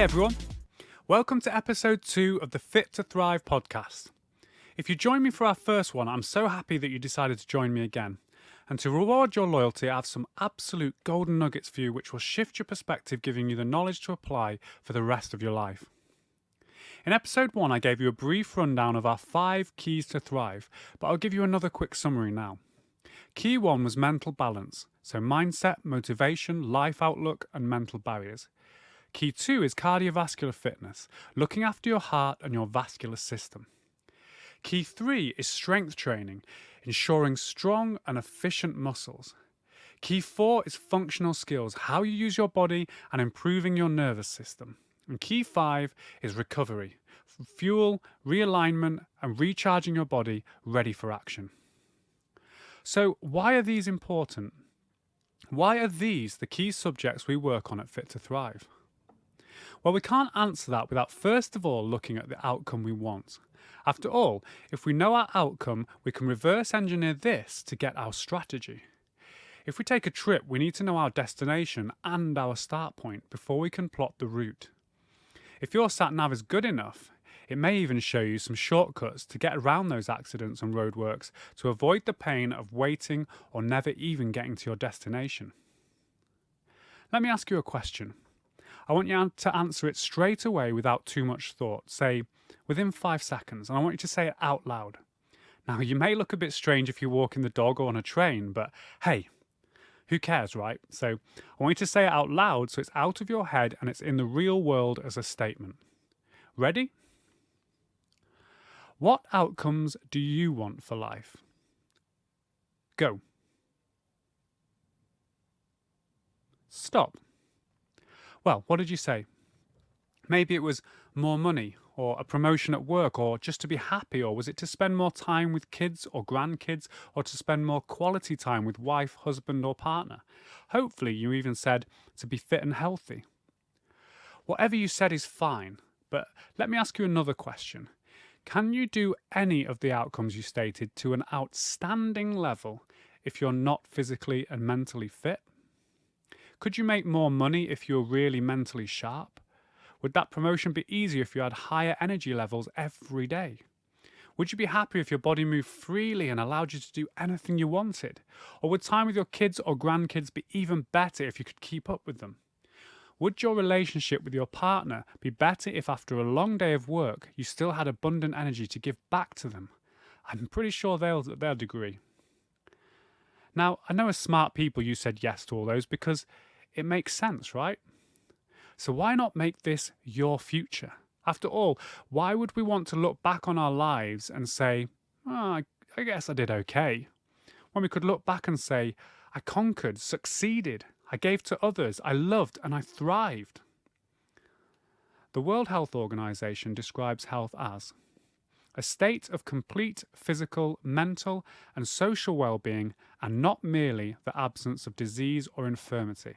everyone. Welcome to episode 2 of the Fit2Thrive podcast. If you joined me for our first one, I'm so happy that you decided to join me again. And to reward your loyalty, I have some absolute golden nuggets for you which will shift your perspective, giving you the knowledge to apply for the rest of your life. In episode 1, I gave you a brief rundown of our 5 keys to thrive, but I'll give you another quick summary now. Key 1 was mental balance, so mindset, motivation, life outlook, and mental barriers. Key 2 is cardiovascular fitness, looking after your heart and your vascular system. Key 3 is strength training, ensuring strong and efficient muscles. Key 4 is functional skills, how you use your body and improving your nervous system. And key 5 is recovery, fuel, realignment, and recharging your body ready for action. So why are these important? Why are these the key subjects we work on at Fit2Thrive? Well, we can't answer that without first of all looking at the outcome we want. After all, if we know our outcome, we can reverse engineer this to get our strategy. If we take a trip, we need to know our destination and our start point before we can plot the route. If your sat-nav is good enough, it may even show you some shortcuts to get around those accidents and roadworks to avoid the pain of waiting or never even getting to your destination. Let me ask you a question. I want you to answer it straight away without too much thought, say within 5 seconds, and I want you to say it out loud. Now, you may look a bit strange if you're walking the dog or on a train, but hey, who cares, right? So I want you to say it out loud so it's out of your head and it's in the real world as a statement. Ready? What outcomes do you want for life? Go. Stop. Well, what did you say? Maybe it was more money, or a promotion at work, or just to be happy, or was it to spend more time with kids or grandkids, or to spend more quality time with wife, husband, or partner? Hopefully you even said to be fit and healthy. Whatever you said is fine, but let me ask you another question. Can you do any of the outcomes you stated to an outstanding level if you're not physically and mentally fit? Could you make more money if you're really mentally sharp? Would that promotion be easier if you had higher energy levels every day? Would you be happy if your body moved freely and allowed you to do anything you wanted? Or would time with your kids or grandkids be even better if you could keep up with them? Would your relationship with your partner be better if after a long day of work you still had abundant energy to give back to them? I'm pretty sure they'll agree. Now, I know as smart people you said yes to all those because it makes sense, right? So why not make this your future? After all, why would we want to look back on our lives and say, I guess I did okay, when we could look back and say, I conquered, succeeded, I gave to others, I loved, and I thrived? The World Health Organization describes health as a state of complete physical, mental, and social well-being, and not merely the absence of disease or infirmity.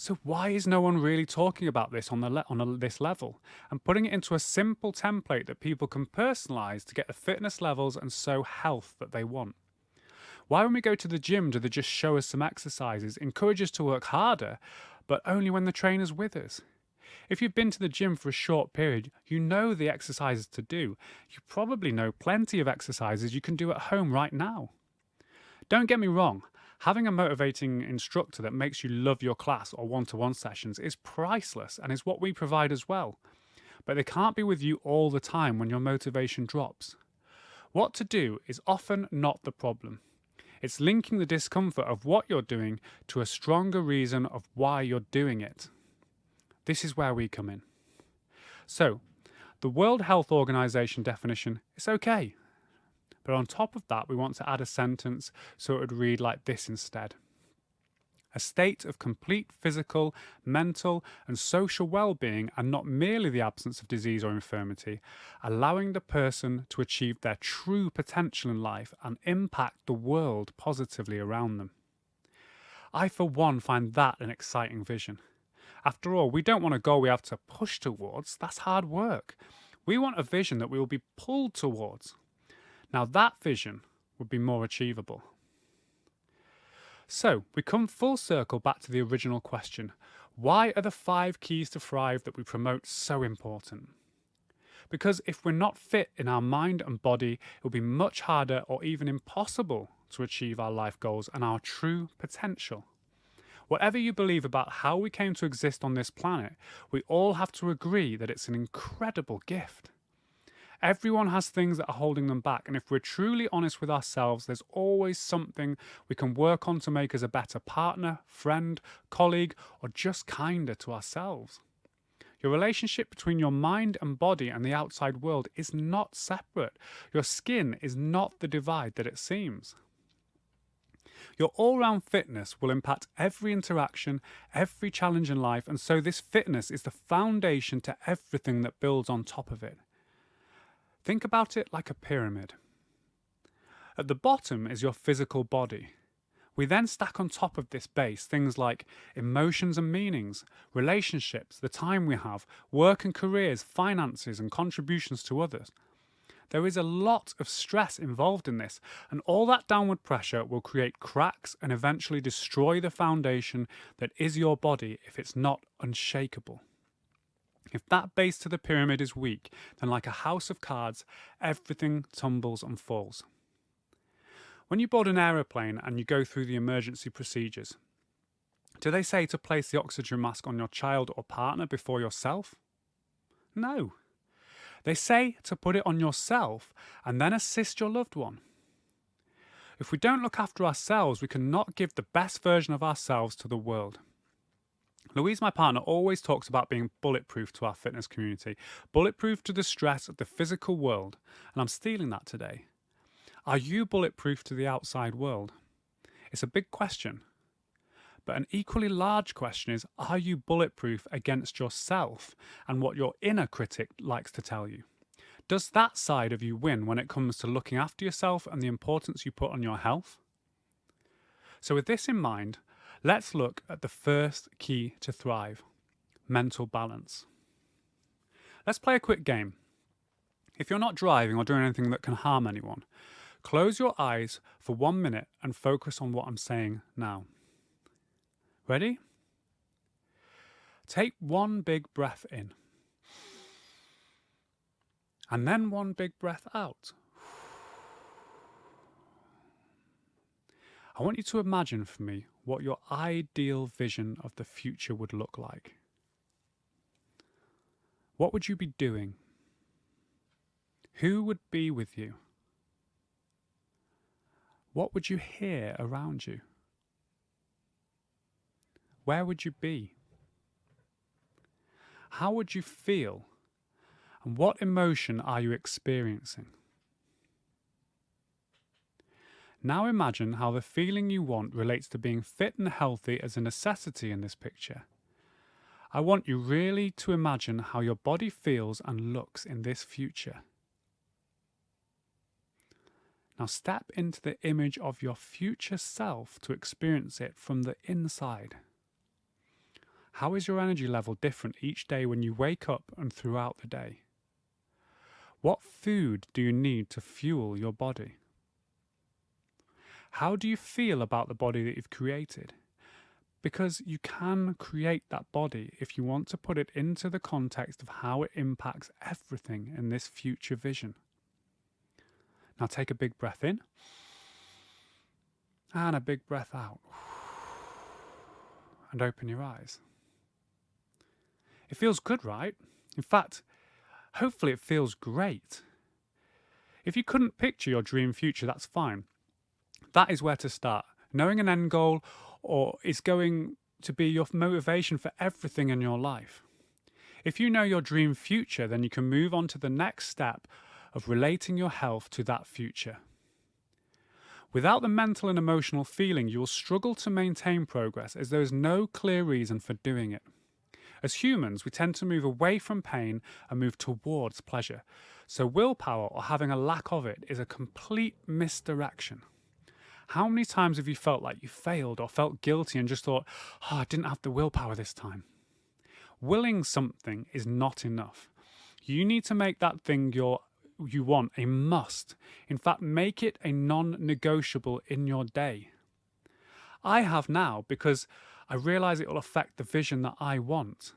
So why is no one really talking about this on this level and putting it into a simple template that people can personalize to get the fitness levels and so health that they want? Why when we go to the gym do they just show us some exercises, encourage us to work harder, but only when the trainer's with us? If you've been to the gym for a short period, you know the exercises to do. You probably know plenty of exercises you can do at home right now. Don't get me wrong. Having a motivating instructor that makes you love your class or one-to-one sessions is priceless and is what we provide as well. But they can't be with you all the time when your motivation drops. What to do is often not the problem. It's linking the discomfort of what you're doing to a stronger reason of why you're doing it. This is where we come in. So, the World Health Organization definition is okay. But on top of that, we want to add a sentence so it would read like this instead. A state of complete physical, mental, and social well-being, and not merely the absence of disease or infirmity, allowing the person to achieve their true potential in life and impact the world positively around them. I, for one, find that an exciting vision. After all, we don't want a goal we have to push towards. That's hard work. We want a vision that we will be pulled towards. Now that vision would be more achievable. So we come full circle back to the original question. Why are the 5 keys to thrive that we promote so important? Because if we're not fit in our mind and body, it will be much harder or even impossible to achieve our life goals and our true potential. Whatever you believe about how we came to exist on this planet, we all have to agree that it's an incredible gift. Everyone has things that are holding them back, and if we're truly honest with ourselves, there's always something we can work on to make us a better partner, friend, colleague, or just kinder to ourselves. Your relationship between your mind and body and the outside world is not separate. Your skin is not the divide that it seems. Your all-round fitness will impact every interaction, every challenge in life, and so this fitness is the foundation to everything that builds on top of it. Think about it like a pyramid. At the bottom is your physical body. We then stack on top of this base things like emotions and meanings, relationships, the time we have, work and careers, finances and contributions to others. There is a lot of stress involved in this, and all that downward pressure will create cracks and eventually destroy the foundation that is your body if it's not unshakable. If that base to the pyramid is weak, then like a house of cards, everything tumbles and falls. When you board an aeroplane and you go through the emergency procedures, do they say to place the oxygen mask on your child or partner before yourself? No. They say to put it on yourself and then assist your loved one. If we don't look after ourselves, we cannot give the best version of ourselves to the world. Louise, my partner, always talks about being bulletproof to our fitness community, bulletproof to the stress of the physical world, and I'm stealing that today. Are you bulletproof to the outside world? It's a big question, but an equally large question is, are you bulletproof against yourself and what your inner critic likes to tell you? Does that side of you win when it comes to looking after yourself and the importance you put on your health? So with this in mind, let's look at the first key to thrive, mental balance. Let's play a quick game. If you're not driving or doing anything that can harm anyone, close your eyes for 1 minute and focus on what I'm saying now. Ready? Take 1 big breath in. And then 1 big breath out. I want you to imagine for me what your ideal vision of the future would look like. What would you be doing? Who would be with you? What would you hear around you? Where would you be? How would you feel? And what emotion are you experiencing? Now imagine how the feeling you want relates to being fit and healthy as a necessity in this picture. I want you really to imagine how your body feels and looks in this future. Now step into the image of your future self to experience it from the inside. How is your energy level different each day when you wake up and throughout the day? What food do you need to fuel your body? How do you feel about the body that you've created? Because you can create that body if you want to put it into the context of how it impacts everything in this future vision. Now take a big breath in and a big breath out and open your eyes. It feels good, right? In fact, hopefully it feels great. If you couldn't picture your dream future, that's fine. That is where to start. Knowing an end goal is going to be your motivation for everything in your life. If you know your dream future, then you can move on to the next step of relating your health to that future. Without the mental and emotional feeling, you will struggle to maintain progress as there is no clear reason for doing it. As humans, we tend to move away from pain and move towards pleasure. So willpower, or having a lack of it, is a complete misdirection. How many times have you felt like you failed or felt guilty and just thought, I didn't have the willpower this time? Willing something is not enough. You need to make that thing you want a must. In fact, make it a non-negotiable in your day. I have now, because I realise it will affect the vision that I want.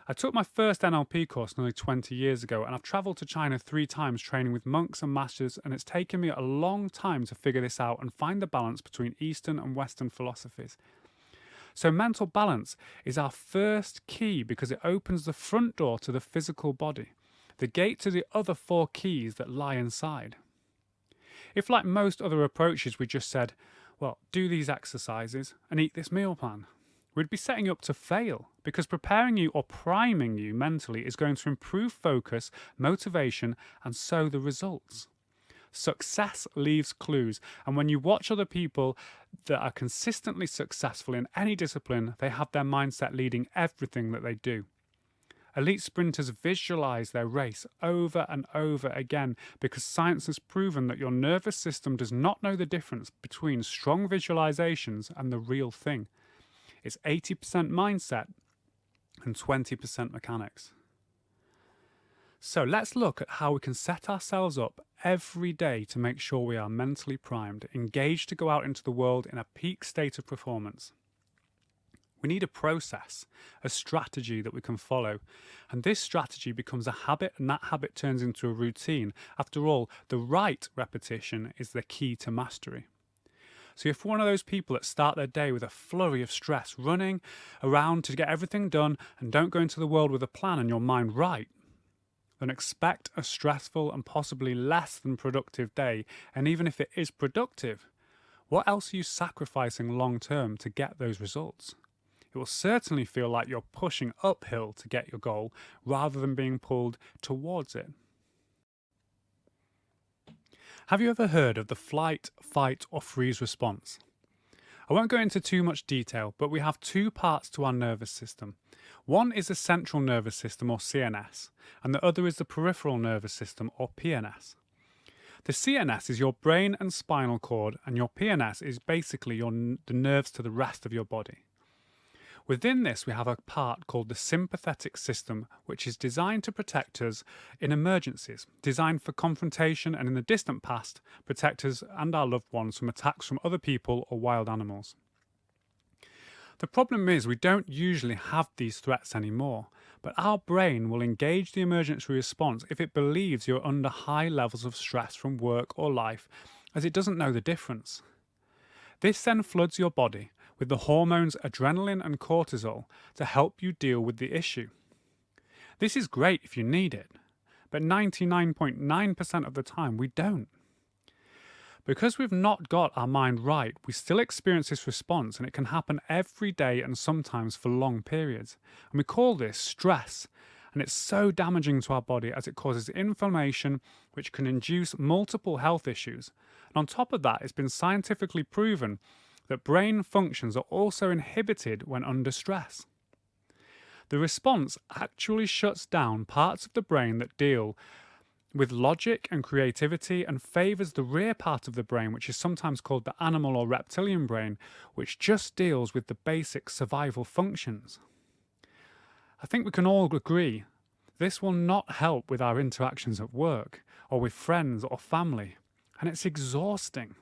I took my first NLP course nearly 20 years ago, and I've travelled to China 3 times training with monks and masters, and it's taken me a long time to figure this out and find the balance between Eastern and Western philosophies. So mental balance is our first key because it opens the front door to the physical body, the gate to the other 4 keys that lie inside. If, like most other approaches, we just said, well, do these exercises and eat this meal plan, we'd be setting you up to fail, because preparing you or priming you mentally is going to improve focus, motivation, and so the results. Success leaves clues, and when you watch other people that are consistently successful in any discipline, they have their mindset leading everything that they do. Elite sprinters visualize their race over and over again because science has proven that your nervous system does not know the difference between strong visualizations and the real thing. It's 80% mindset and 20% mechanics. So let's look at how we can set ourselves up every day to make sure we are mentally primed, engaged to go out into the world in a peak state of performance. We need a process, a strategy that we can follow. And this strategy becomes a habit, and that habit turns into a routine. After all, the right repetition is the key to mastery. So if you're one of those people that start their day with a flurry of stress, running around to get everything done and don't go into the world with a plan and your mind right, then expect a stressful and possibly less than productive day. And even if it is productive, what else are you sacrificing long term to get those results? It will certainly feel like you're pushing uphill to get your goal rather than being pulled towards it. Have you ever heard of the flight, fight, or freeze response? I won't go into too much detail, but we have 2 parts to our nervous system. One is the central nervous system, or CNS, and the other is the peripheral nervous system, or PNS. The CNS is your brain and spinal cord, and your PNS is basically the nerves to the rest of your body. Within this, we have a part called the sympathetic system, which is designed to protect us in emergencies, designed for confrontation, and in the distant past, protect us and our loved ones from attacks from other people or wild animals. The problem is we don't usually have these threats anymore, but our brain will engage the emergency response if it believes you're under high levels of stress from work or life, as it doesn't know the difference. This then floods your body with the hormones adrenaline and cortisol to help you deal with the issue. This is great if you need it, but 99.9% of the time we don't. Because we've not got our mind right, we still experience this response, and it can happen every day and sometimes for long periods. And we call this stress, and it's so damaging to our body as it causes inflammation, which can induce multiple health issues. And on top of that, it's been scientifically proven that brain functions are also inhibited when under stress. The response actually shuts down parts of the brain that deal with logic and creativity and favours the rear part of the brain, which is sometimes called the animal or reptilian brain, which just deals with the basic survival functions. I think we can all agree this will not help with our interactions at work or with friends or family, and it's exhausting.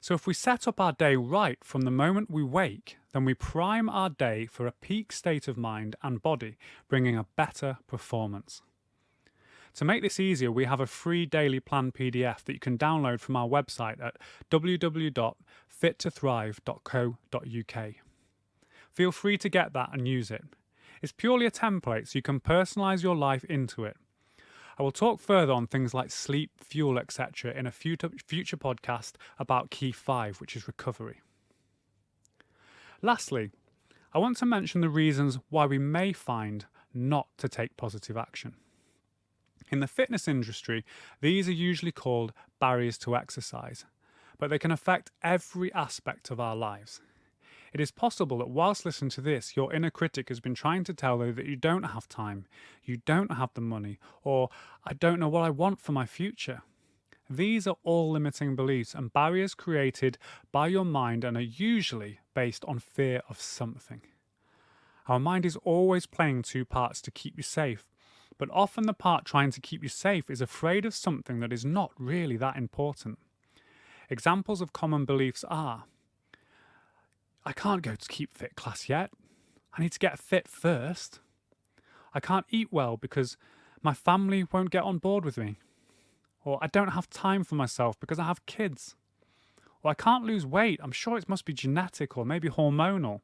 So if we set up our day right from the moment we wake, then we prime our day for a peak state of mind and body, bringing a better performance. To make this easier, we have a free daily plan PDF that you can download from our website at www.fit2thrive.co.uk. Feel free to get that and use it. It's purely a template so you can personalise your life into it. I will talk further on things like sleep, fuel, etc. in a future podcast about Key 5, which is recovery. Lastly, I want to mention the reasons why we may find not to take positive action. In the fitness industry, these are usually called barriers to exercise, but they can affect every aspect of our lives. It is possible that whilst listening to this, your inner critic has been trying to tell you that you don't have time, you don't have the money, or I don't know what I want for my future. These are all limiting beliefs and barriers created by your mind and are usually based on fear of something. Our mind is always playing 2 parts to keep you safe, but often the part trying to keep you safe is afraid of something that is not really that important. Examples of common beliefs are: I can't go to Keep Fit class yet. I need to get fit first. I can't eat well because my family won't get on board with me. Or I don't have time for myself because I have kids. Or I can't lose weight. I'm sure it must be genetic or maybe hormonal.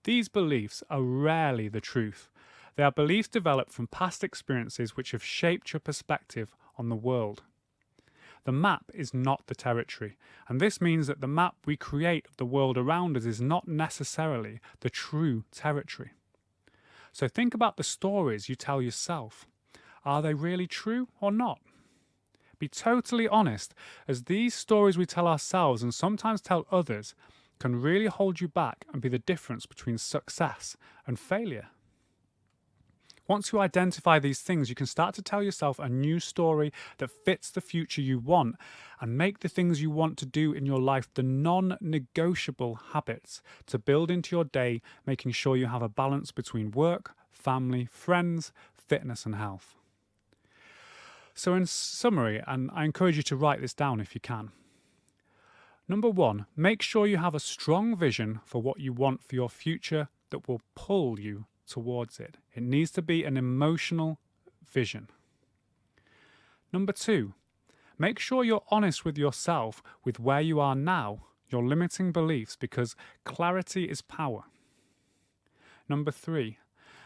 These beliefs are rarely the truth. They are beliefs developed from past experiences which have shaped your perspective on the world. The map is not the territory, and this means that the map we create of the world around us is not necessarily the true territory. So think about the stories you tell yourself. Are they really true or not? Be totally honest, as these stories we tell ourselves and sometimes tell others can really hold you back and be the difference between success and failure. Once you identify these things, you can start to tell yourself a new story that fits the future you want and make the things you want to do in your life the non-negotiable habits to build into your day, making sure you have a balance between work, family, friends, fitness and health. So in summary, and I encourage you to write this down if you can. Number 1, make sure you have a strong vision for what you want for your future that will pull you towards it. It needs to be an emotional vision. Number 2, make sure you're honest with yourself with where you are now, your limiting beliefs, because clarity is power. Number 3,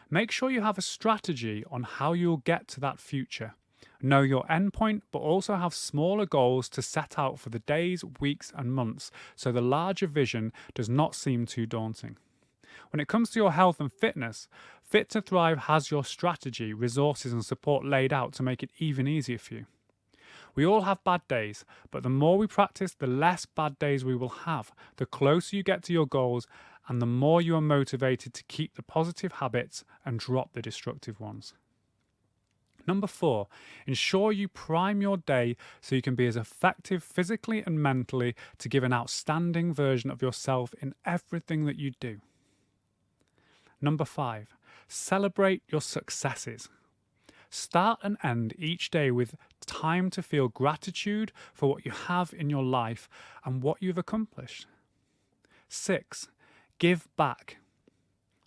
make sure you have a strategy on how you'll get to that future. Know your endpoint, but also have smaller goals to set out for the days, weeks, and months so the larger vision does not seem too daunting. When it comes to your health and fitness, Fit2Thrive has your strategy, resources, and support laid out to make it even easier for you. We all have bad days, but the more we practice, the less bad days we will have, the closer you get to your goals, and the more you are motivated to keep the positive habits and drop the destructive ones. Number 4, ensure you prime your day so you can be as effective physically and mentally to give an outstanding version of yourself in everything that you do. Number 5, celebrate your successes. Start and end each day with time to feel gratitude for what you have in your life and what you've accomplished. 6, give back.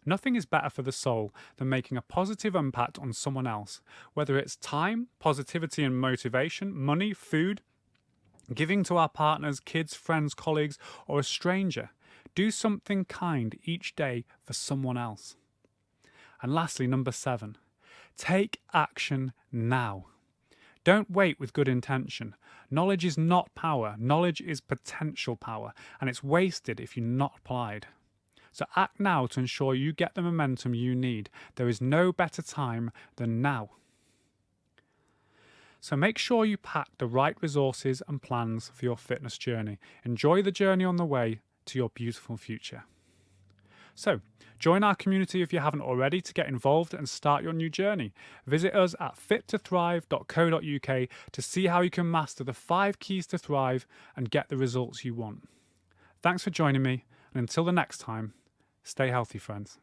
Nothing is better for the soul than making a positive impact on someone else, whether it's time, positivity and motivation, money, food, giving to our partners, kids, friends, colleagues, or a stranger. Do something kind each day for someone else. And lastly, number 7, take action now. Don't wait with good intention. Knowledge is not power. Knowledge is potential power, and it's wasted if you're not applied. So act now to ensure you get the momentum you need. There is no better time than now. So make sure you pack the right resources and plans for your fitness journey. Enjoy the journey on the way to your beautiful future. So join our community if you haven't already to get involved and start your new journey. Visit us at fit2thrive.co.uk to see how you can master the 5 keys to thrive and get the results you want. Thanks for joining me, and until the next time, stay healthy, friends.